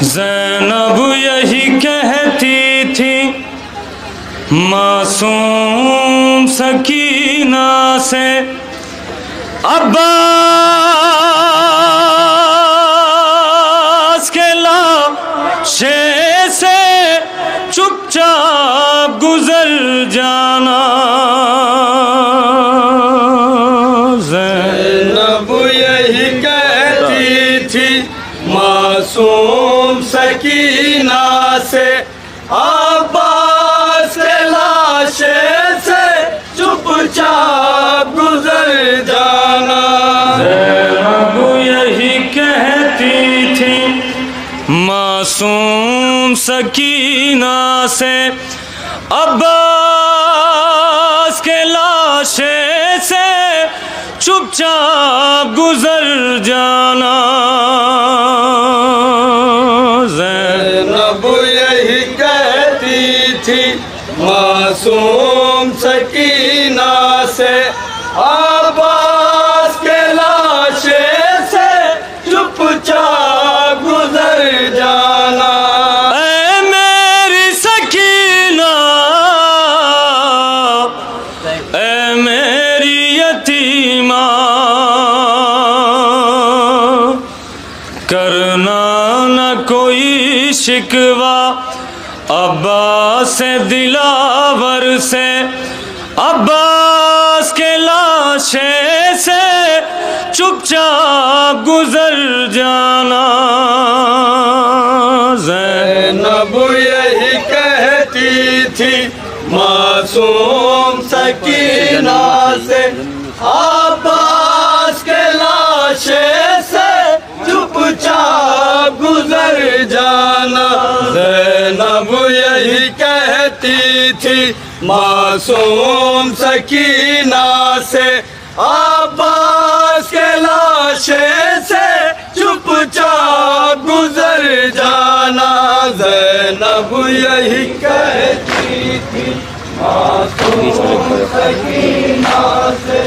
زینب یہی کہتی تھی معصوم سکینہ سے، عباس کے لاشے سے چپ چاپ گزر جانا۔ زینب یہی کہتی تھی معصوم سکینہ سے، عباس کے لاشے سے چپ چاپ گزر جانا۔ زینب یہی کہتی تھی معصوم سکینہ سے، عباس کے لاشے سے چپ چاپ گزر جانا۔ زینب یہی کہتی تھی معصوم سکینہ سے، عباس کے لاشے سے چپ چاپ گزر جانا۔ اے میری سکینہ، اے میری یتیمہ، کرنا نہ کوئی شکوہ عباس سے دلاور سے، عباس کے لاشے سے چپ چاپ گزر جانا۔ زینب یہی کہتی تھی معصوم سکینہ سے، عباس کے لاشے سے چپ چاپ گزر جانا۔ زینب یہی کہتی تھی معصوم سکینہ سے، عباس کے لاشے سے چپ چاپ گزر جانا۔ زینب یہی کہتی تھی معصوم سکینہ سے،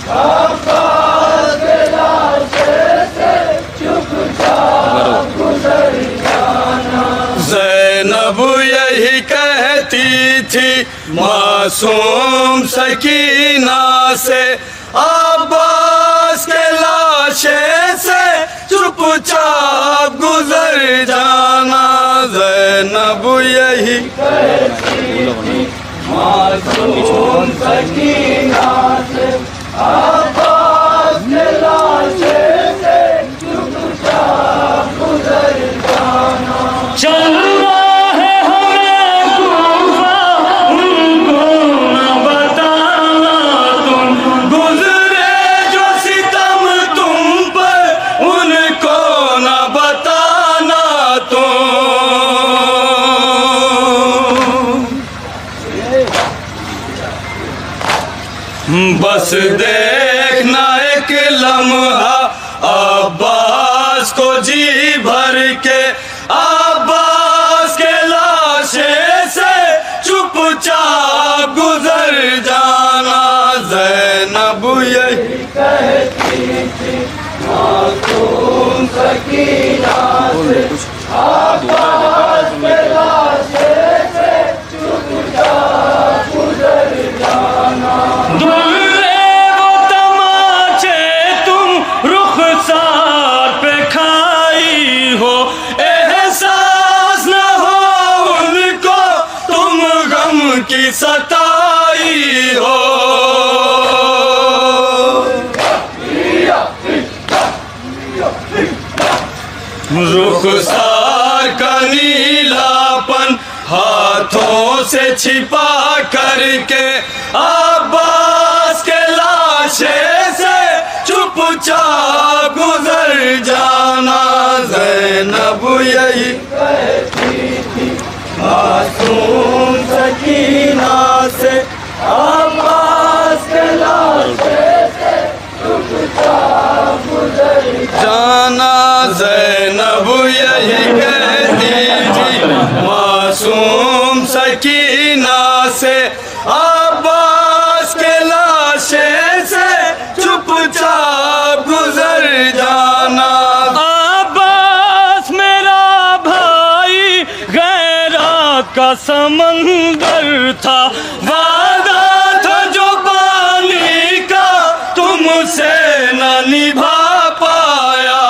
عباس کے لاشے سے چپ چاپ گزر جانا۔ زینب یہی کہتی تھی معصوم سکینہ سے، عباس کے لاشے سے چپ چاپ گزر جانا۔ زینب یہی کہتی تھی معصوم سکینہ سے، عباس کے لاشے سے چپ چاپ گزر جانا۔ چلنا ہے ہمیں کوفہ، ان کو نہ بتانا تم، گزرے جو ستم تم پر ان کو نہ بتانا تم۔ بس دیکھنا ایک لمحہ عباس کو جی بھر کے، عباس کے لاشے سے چپ چاپ گزر جانا۔ زینب یہی کہتی تھی معصوم سکینہ سے، عباس کے لاشے سے چپ چاپ گزر جانا۔ دلے وہ تماچے تم رخسار پہ کھائی ہو، احساس نہ ہو ان کو تم غم کی ستائی ہو۔ رخسار کا نیلا پن ہاتھوں سے چھپا کر کے، عباس کے لاشے سے چپ چاپ گزر جانا۔ زینب یہی کہتی تھی معصوم سکینہ سے، عباس کے لاشے سے چپ چاپ گزر جانا۔ زینب یہی کہتی تھی معصوم سکینہ سے، عباس کے لاشے سے چپ چاپ گزر جانا۔ عباس میرا بھائی کا سمندر تھا، وعدہ تھا جو پانی کا تم سے نہ نبھا پایا۔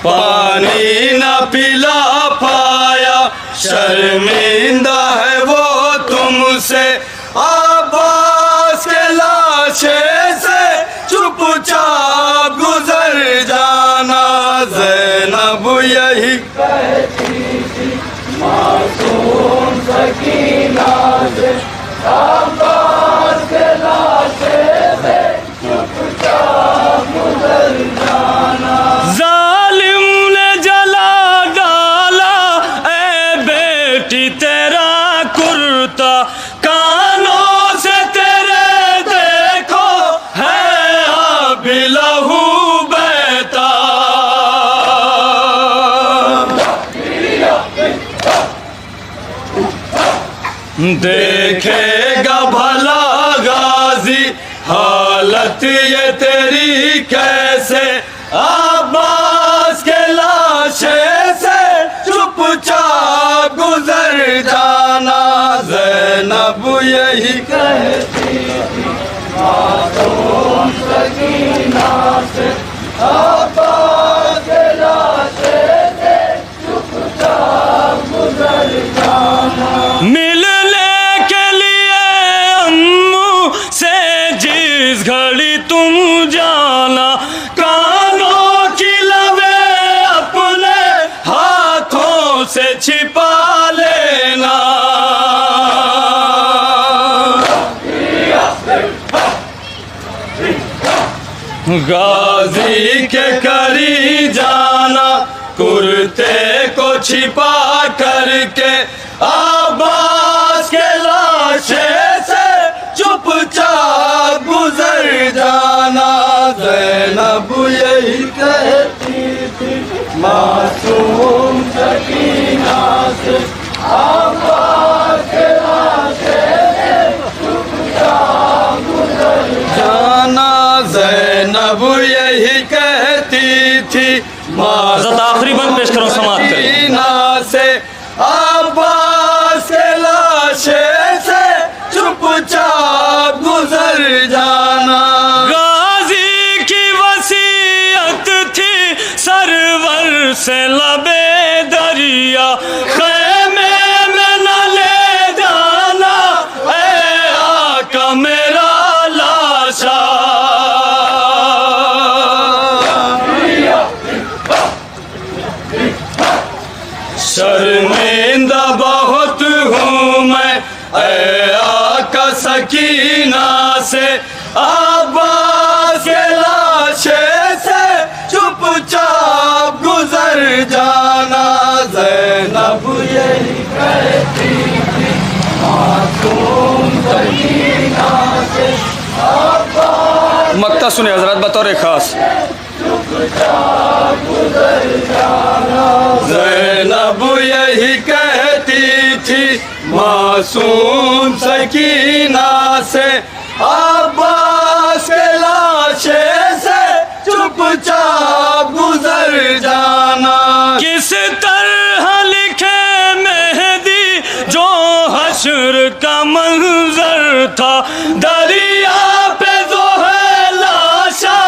پانی نہ پلا پایا، شرمندہ ہے وہ تم سے، عباس کے لاشے سے چپ چاپ گزر جانا۔ زینب یہی کہتی تھی معصوم سکینہ سے، عباس کے لاشے سے چپ چاپ گزر جانا۔ ظالم نے جلا ڈالا اے بیٹی تیرا کرتا، کانوں سے تیرے دیکھو ہے اب لہو بہتا۔ دیکھے گا بھلا غازی حالت یہ تیری کیسے، عباس کے لاشے سے چپ چاپ گزر جانا۔ زینب یہی کہتی تھی معصوم سکینہ سے، عباس کے لاشے سے چپ چاپ گزر جانا۔ ملنے کے لیے امو سے جس گھڑی تم جانا، کانوں کی لبیں اپنے ہاتھوں سے چھپا لینا۔ غازی کے کری جانا، کرتے کو چھپا کر کے، عباس کے لاشے سے چپ چاپ گزر جانا۔ زینب یہی کہتی تھی معصوم سکینہ سے، عباس کے لاشے سے چپ چاپ گزر جانا۔ زینب یہی کہتی تھی حضرت آخری بند پیش کرو، سماعت کریں۔ سکینہ سے، عباس کے لاشے سے چپ چاپ گزر جانا۔ غازی کی وصیت تھی سرور سے لبے دریا، خیمے میں نہ لے جانا اے آقا میرا لاشا۔ شرمندہ بہت ہوں میں اے آقا سکینہ سے، عباس کے لاشے سے چپ چاپ گزر جانا۔ زینب یہی کہتی تھی معصوم سکینہ سے، عباس مقطع سنیں حضرات بطور خاص۔ زینب یہی کہتی تھی معصوم سکینہ سے، عباس کے لاشے سے چپ چاپ گزر جانا۔ کس طرح لکھے مہدی جو حشر کا منظر تھا، دریا پہ جو ہے لاشا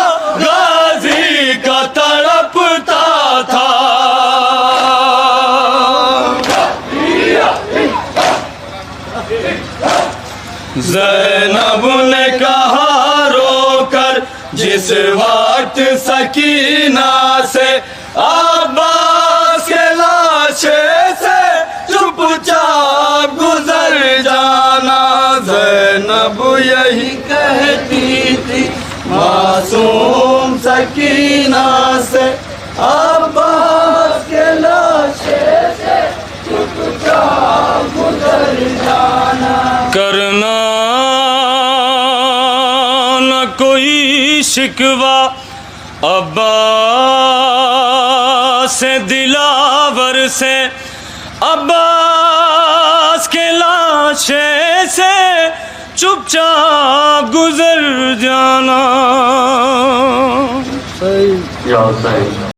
غازی کا تڑپتا تھا۔ زینب نے کہا رو کر جس وقت سکینہ سے، عباس کے لاشے سے چپ چاپ گزر جانا۔ زینب یہی کہتی تھی معصوم سکینہ سے، عباس کے لاشے سے چپ چاپ گزر جانا۔ کرنا نہ کوئی شکوہ عباس سے دلاور سے، عباس کے لاشے سے چپ چاپ گزر جانا۔ یا حسین